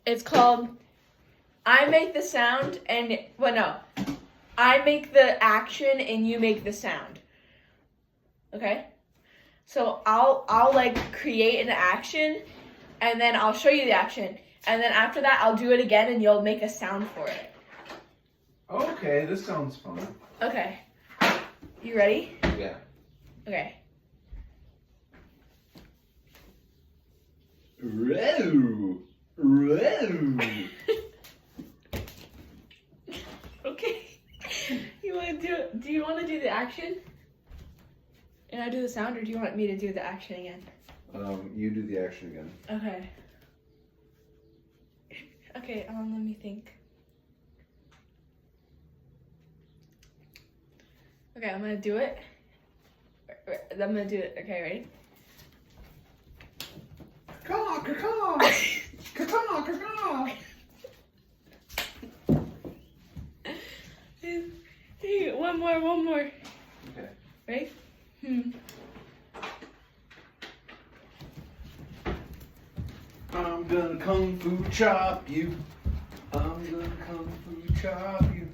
It's called I make the sound and I make the action and you make the sound. Okay? So I'll like create an action and then I'll show you the action. And then after that I'll do it again and you'll make a sound for it. Okay, this sounds fun. Okay. You ready? Yeah. Okay. Row. Row. Okay. Do you want to do the action? And I do the sound, or do you want me to do the action again? You do the action again. Okay. Okay, let me think. Okay, I'm gonna do it. I'm gonna do it. Okay, ready? Caw, caw, caw, caw. Hey, one more. Okay. Ready? I'm gonna kung fu chop you. I'm gonna kung fu chop you.